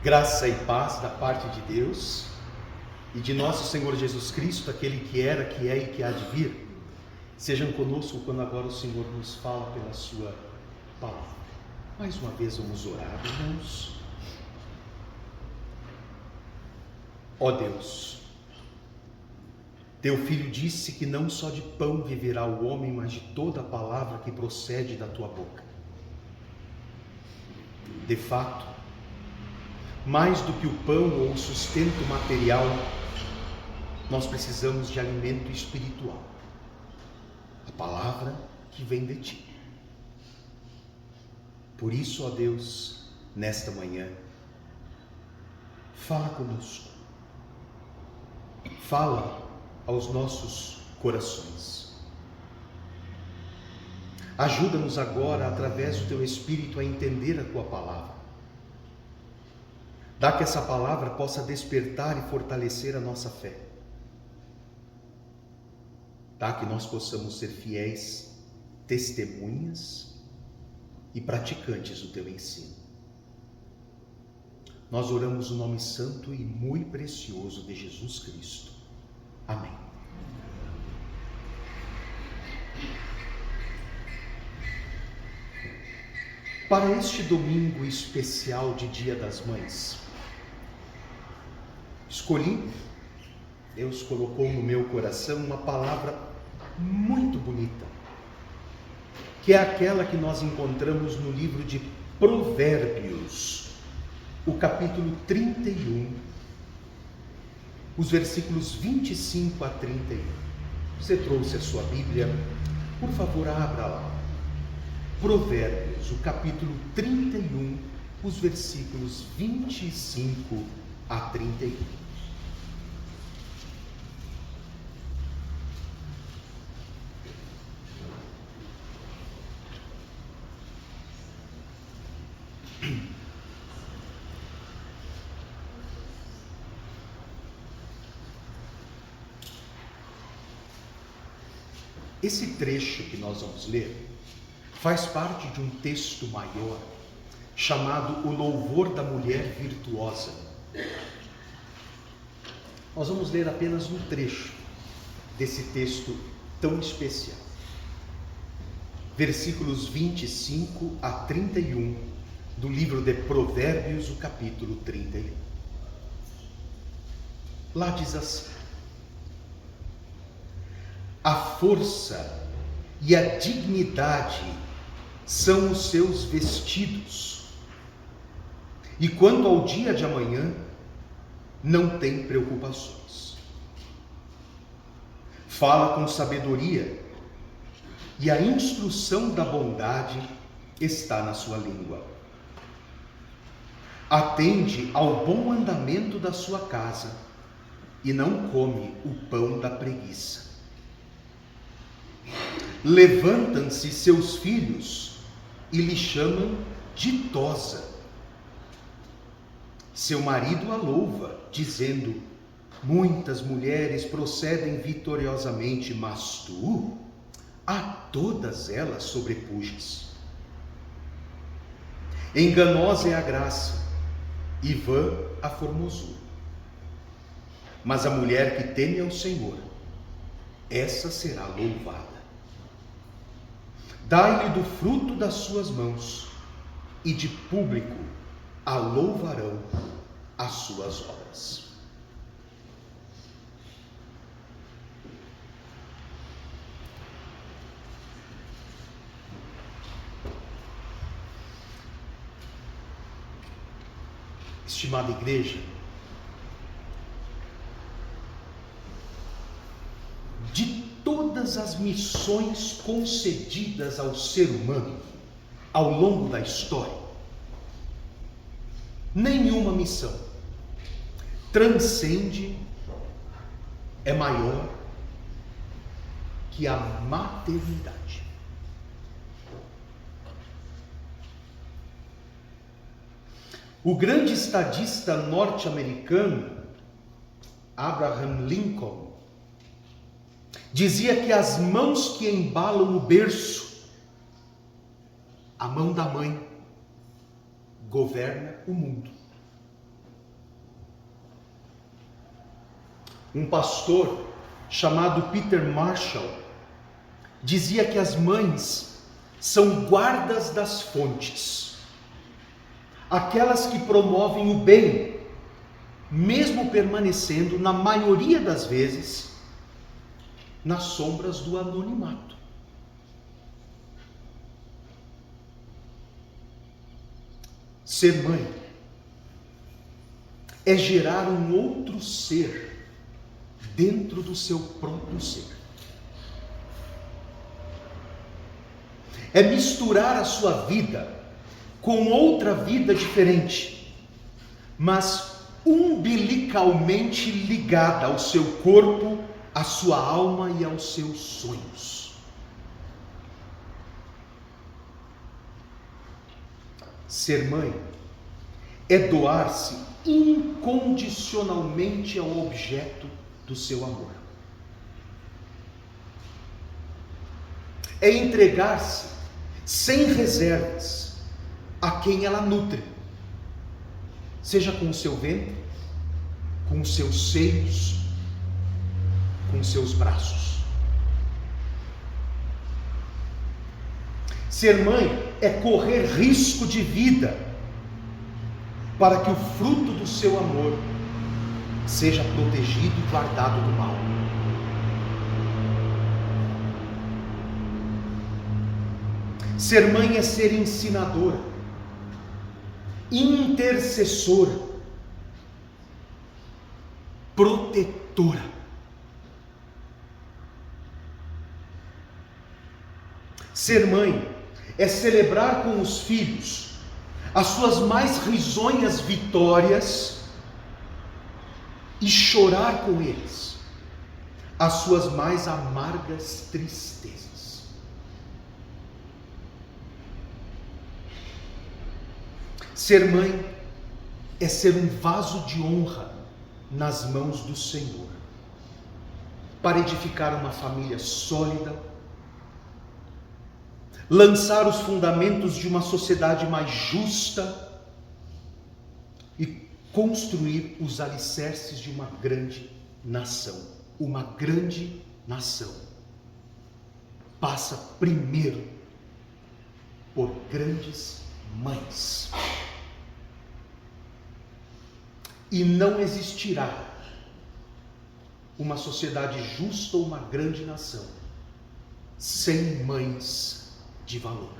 Graça e paz da parte de Deus e de nosso Senhor Jesus Cristo, aquele que era, que é e que há de vir, sejam conosco quando agora o Senhor nos fala pela sua palavra. Mais uma vez vamos orar, irmãos. Ó Deus, teu Filho disse que não só de pão viverá o homem, mas de toda a palavra que procede da tua boca. De fato, mais do que o pão ou o sustento material, nós precisamos de alimento espiritual, a palavra que vem de ti. Por isso, ó Deus, nesta manhã, fala conosco, fala aos nossos corações. Ajuda-nos agora, através do teu Espírito, a entender a tua palavra. Dá que essa palavra possa despertar e fortalecer a nossa fé. Dá que nós possamos ser fiéis testemunhas e praticantes do teu ensino. Nós oramos no nome santo e muito precioso de Jesus Cristo. Amém. Para este domingo especial de Dia das Mães, Deus colocou no meu coração uma palavra muito bonita, que é aquela que nós encontramos no livro de Provérbios, o capítulo 31, os versículos 25 a 31. Você trouxe a sua Bíblia? Por favor, abra lá. Provérbios, o capítulo 31, os versículos 25 a 31. Esse trecho que nós vamos ler faz parte de um texto maior chamado O Louvor da Mulher Virtuosa. Nós vamos ler apenas um trecho desse texto tão especial. Versículos 25 a 31 do livro de Provérbios, o capítulo 31. Lá diz assim: a força e a dignidade são os seus vestidos, e quanto ao dia de amanhã, não tem preocupações. Fala com sabedoria, e a instrução da bondade está na sua língua. Atende ao bom andamento da sua casa, e não come o pão da preguiça. Levantam-se seus filhos e lhe chamam ditosa. Seu marido a louva, dizendo: muitas mulheres procedem vitoriosamente, mas tu a todas elas sobrepujas. Enganosa é a graça, e vã a formosura. Mas a mulher que teme ao Senhor, essa será louvada. Dai-lhe do fruto das suas mãos, e de público a louvarão as suas obras. Estimada igreja, de todas as missões concedidas ao ser humano ao longo da história, nenhuma missão transcende, é maior que a maternidade. O grande estadista norte-americano Abraham Lincoln dizia que as mãos que embalam o berço, a mão da mãe, governa o mundo. Um pastor chamado Peter Marshall dizia que as mães são guardas das fontes, aquelas que promovem o bem, mesmo permanecendo, na maioria das vezes, nas sombras do anonimato. Ser mãe é gerar um outro ser dentro do seu próprio ser. É misturar a sua vida com outra vida diferente, mas umbilicalmente ligada ao seu corpo, à sua alma e aos seus sonhos. Ser mãe é doar-se incondicionalmente ao objeto do seu amor. É entregar-se sem reservas a quem ela nutre, seja com o seu ventre, com os seus seios, com os seus braços. Ser mãe é correr risco de vida para que o fruto do seu amor seja protegido e guardado do mal. Ser mãe é ser ensinadora, intercessora, protetora. Ser mãe é celebrar com os filhos as suas mais risonhas vitórias e chorar com eles as suas mais amargas tristezas. Ser mãe é ser um vaso de honra nas mãos do Senhor, para edificar uma família sólida, lançar os fundamentos de uma sociedade mais justa e construir os alicerces de uma grande nação. Uma grande nação passa primeiro por grandes mães. E não existirá uma sociedade justa ou uma grande nação sem mães de valor.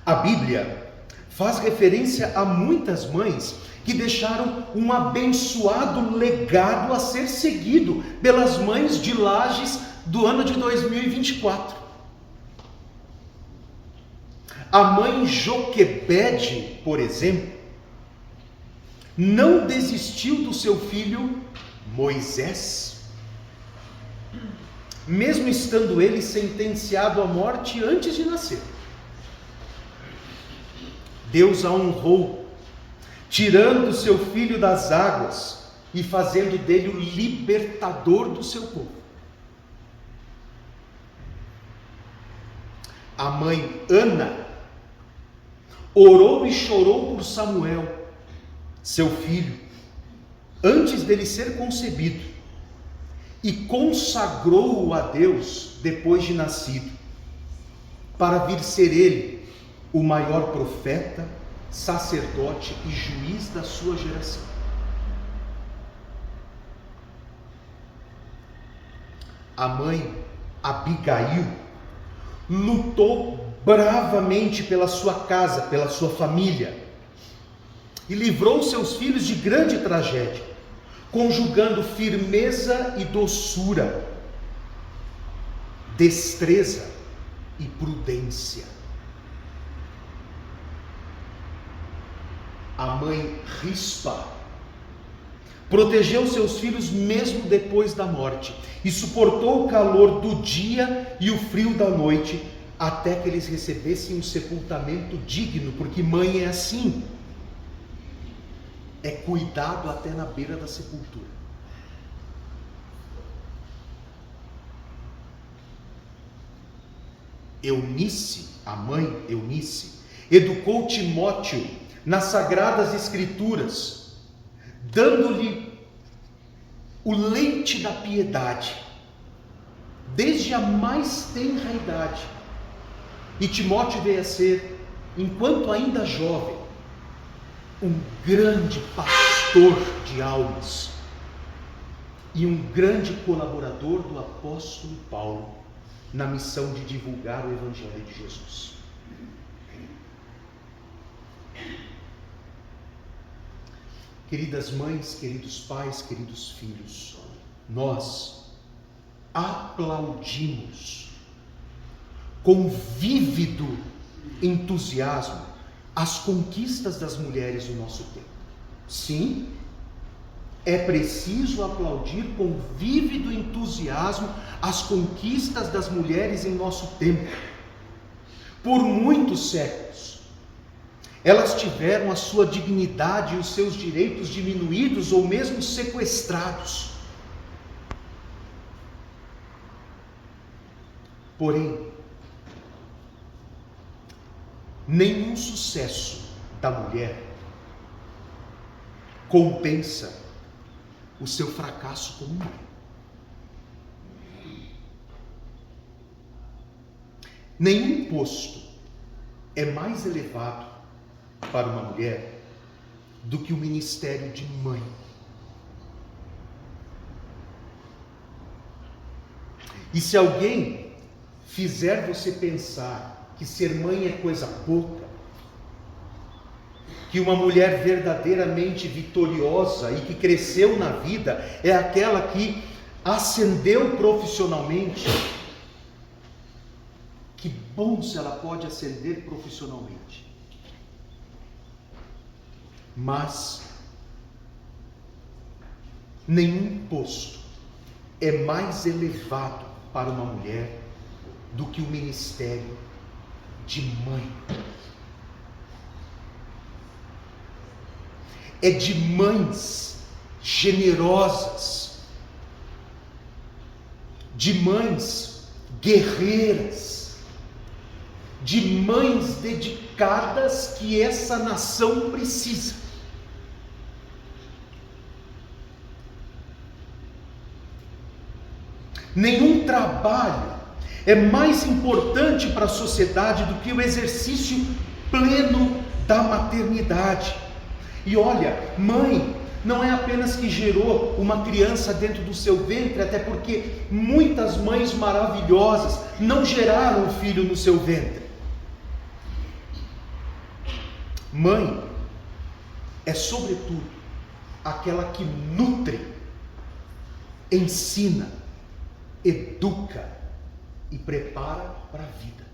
A Bíblia faz referência a muitas mães que deixaram um abençoado legado a ser seguido pelas mães de Lages do ano de 2024. A mãe Joquebede, por exemplo, não desistiu do seu filho Moisés, mesmo estando ele sentenciado à morte antes de nascer. Deus a honrou, tirando seu filho das águas e fazendo dele o libertador do seu povo. A mãe Ana orou e chorou por Samuel, seu filho, antes dele ser concebido, e consagrou-o a Deus depois de nascido, para vir ser ele o maior profeta, sacerdote e juiz da sua geração. A mãe Abigail lutou bravamente pela sua casa, pela sua família, e livrou seus filhos de grande tragédia, conjugando firmeza e doçura, destreza e prudência. A mãe Rispa protegeu seus filhos mesmo depois da morte e suportou o calor do dia e o frio da noite até que eles recebessem um sepultamento digno, porque mãe é assim, é cuidado até na beira da sepultura. Eunice, a mãe Eunice, educou Timóteo nas Sagradas Escrituras, dando-lhe o leite da piedade, desde a mais tenra idade. E Timóteo veio a ser, enquanto ainda jovem, um grande pastor de almas e um grande colaborador do apóstolo Paulo na missão de divulgar o Evangelho de Jesus. Queridas mães, queridos pais, queridos filhos, nós aplaudimos com vívido entusiasmo as conquistas das mulheres do nosso tempo. Sim, é preciso aplaudir com vívido entusiasmo as conquistas das mulheres em nosso tempo. Por muitos séculos, elas tiveram a sua dignidade e os seus direitos diminuídos ou mesmo sequestrados. Porém, nenhum sucesso da mulher compensa o seu fracasso como mãe. Nenhum posto é mais elevado para uma mulher do que o ministério de mãe. E se alguém fizer você pensar que ser mãe é coisa pouca, que uma mulher verdadeiramente vitoriosa e que cresceu na vida é aquela que ascendeu profissionalmente, que bom se ela pode ascender profissionalmente. Mas nenhum posto é mais elevado para uma mulher do que o ministério de mãe. É de mães generosas, de mães guerreiras, de mães dedicadas que essa nação precisa. Nenhum trabalho é mais importante para a sociedade do que o exercício pleno da maternidade. E olha, mãe não é apenas que gerou uma criança dentro do seu ventre, até porque muitas mães maravilhosas não geraram o filho no seu ventre. Mãe é, sobretudo, aquela que nutre, ensina, educa e prepara para a vida.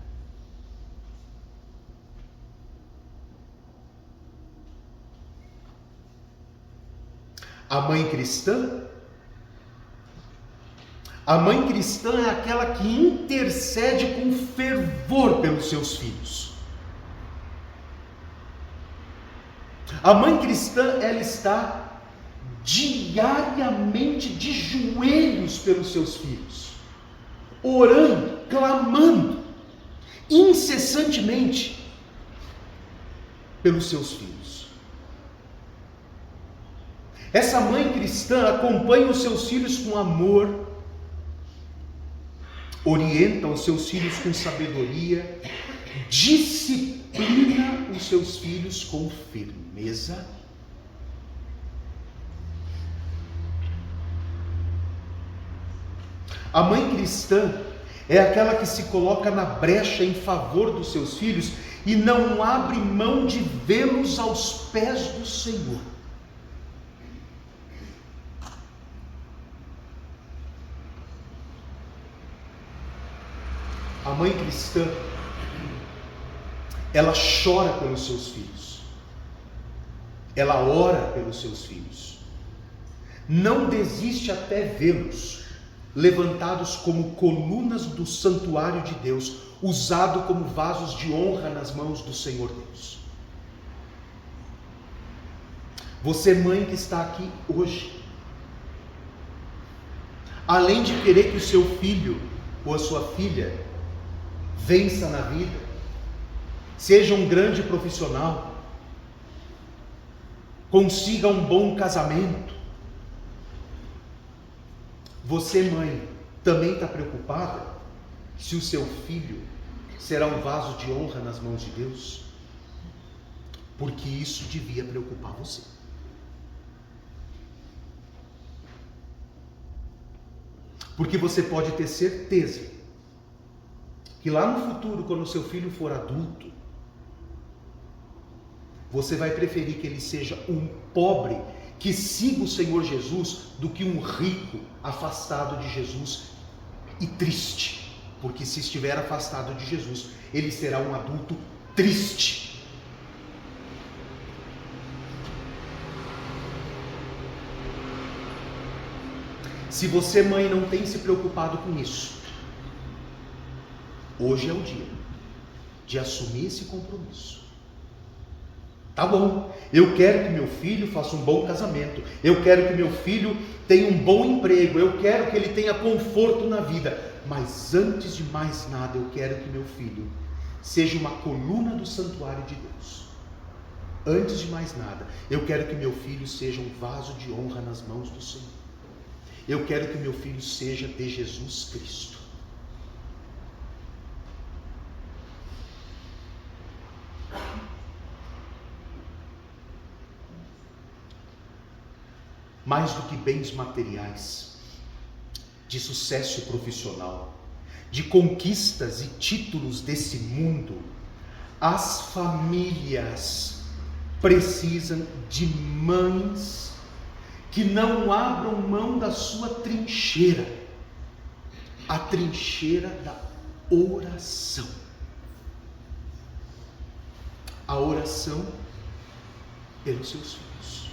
A mãe cristã é aquela que intercede com fervor pelos seus filhos. A mãe cristã, ela está diariamente de joelhos pelos seus filhos, orando, clamando, incessantemente pelos seus filhos. Essa mãe cristã acompanha os seus filhos com amor, orienta os seus filhos com sabedoria, disciplina os seus filhos com firmeza. A mãe cristã é aquela que se coloca na brecha em favor dos seus filhos e não abre mão de vê-los aos pés do Senhor. A mãe cristã, ela chora pelos seus filhos, ela ora pelos seus filhos, não desiste até vê-los levantados como colunas do santuário de Deus, usado como vasos de honra nas mãos do Senhor Deus. Você, mãe que está aqui hoje, além de querer que o seu filho ou a sua filha vença na vida, seja um grande profissional, consiga um bom casamento. Você, mãe, também está preocupada se o seu filho será um vaso de honra nas mãos de Deus? Porque isso devia preocupar você. Porque você pode ter certeza que lá no futuro, quando o seu filho for adulto, você vai preferir que ele seja um pobre que siga o Senhor Jesus do que um rico afastado de Jesus e triste. Porque se estiver afastado de Jesus, ele será um adulto triste. Se você, mãe, não tem se preocupado com isso, hoje é o dia de assumir esse compromisso. Tá bom, eu quero que meu filho faça um bom casamento, eu quero que meu filho tenha um bom emprego, eu quero que ele tenha conforto na vida, mas antes de mais nada, eu quero que meu filho seja uma coluna do santuário de Deus. Antes de mais nada, eu quero que meu filho seja um vaso de honra nas mãos do Senhor. Eu quero que meu filho seja de Jesus Cristo. Mais do que bens materiais, de sucesso profissional, de conquistas e títulos desse mundo, as famílias precisam de mães que não abram mão da sua trincheira, a trincheira da oração. A oração pelos seus filhos.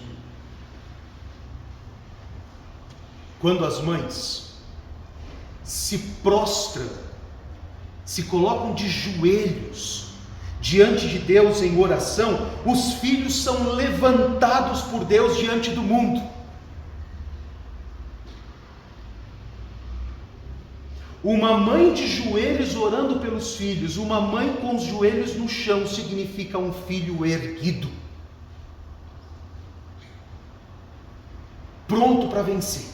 Quando as mães se prostram, se colocam de joelhos diante de Deus em oração, os filhos são levantados por Deus diante do mundo. Uma mãe de joelhos orando pelos filhos, uma mãe com os joelhos no chão, significa um filho erguido, pronto para vencer.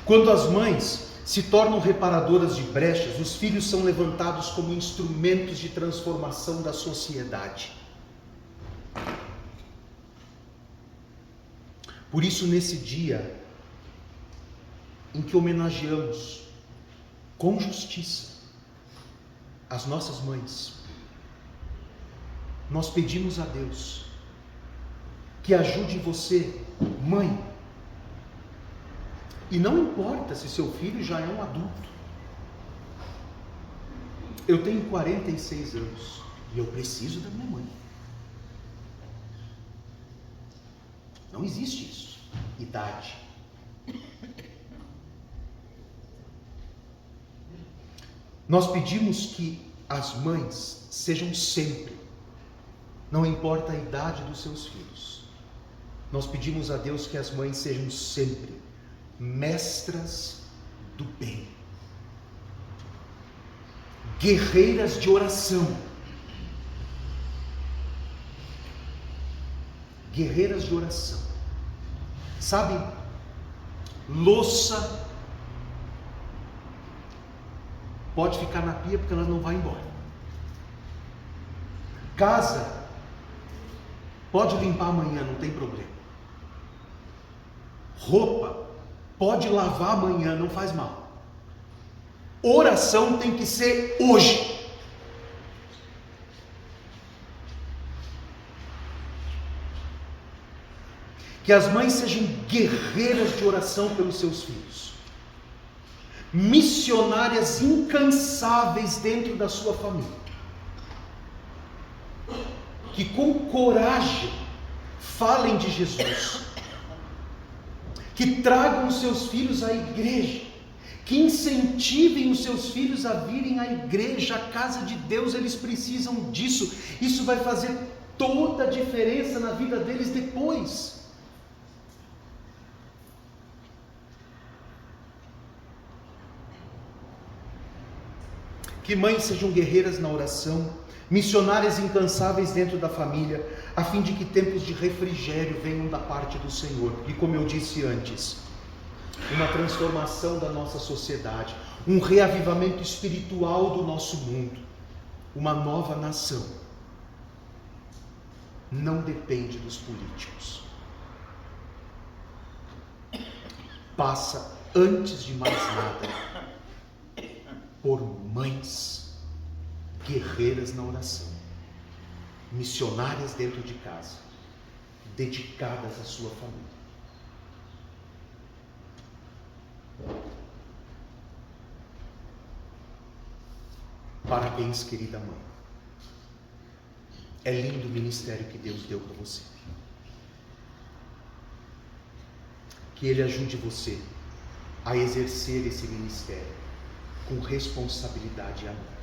Quando as mães se tornam reparadoras de brechas, os filhos são levantados como instrumentos de transformação da sociedade. Por isso, nesse dia em que homenageamos com justiça as nossas mães, nós pedimos a Deus que ajude você, mãe, e não importa se seu filho já é um adulto. Eu tenho 46 anos e eu preciso da minha mãe. Não existe isso, idade. Nós pedimos que as mães sejam sempre, não importa a idade dos seus filhos, nós pedimos a Deus que as mães sejam sempre mestras do bem, guerreiras de oração, guerreiras de oração. Sabe, louça pode ficar na pia porque ela não vai embora. Casa pode limpar amanhã, não tem problema. Roupa pode lavar amanhã, não faz mal. Oração tem que ser hoje. Que as mães sejam guerreiras de oração pelos seus filhos, missionárias incansáveis dentro da sua família, que com coragem falem de Jesus, que tragam os seus filhos à igreja, que incentivem os seus filhos a virem à igreja, à casa de Deus. Eles precisam disso. Isso vai fazer toda a diferença na vida deles depois. Que mães sejam guerreiras na oração, missionárias incansáveis dentro da família, a fim de que tempos de refrigério venham da parte do Senhor. E como eu disse antes, uma transformação da nossa sociedade, um reavivamento espiritual do nosso mundo, uma nova nação. Não depende dos políticos. Passa, antes de mais nada, por mães guerreiras na oração, missionárias dentro de casa, dedicadas à sua família. Parabéns, querida mãe. É lindo o ministério que Deus deu para você. Que Ele ajude você a exercer esse ministério com responsabilidade e amor.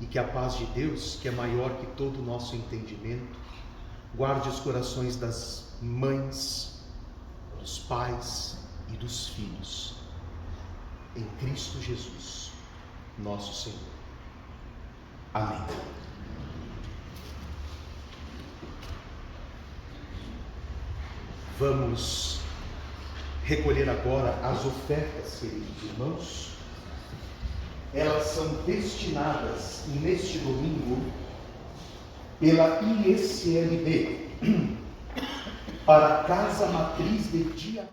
E que a paz de Deus, que é maior que todo o nosso entendimento, guarde os corações das mães, dos pais e dos filhos, em Cristo Jesus, nosso Senhor. Amém. Vamos recolher agora as ofertas, queridos irmãos. Elas são destinadas neste domingo pela ISLB para a Casa Matriz de Dia.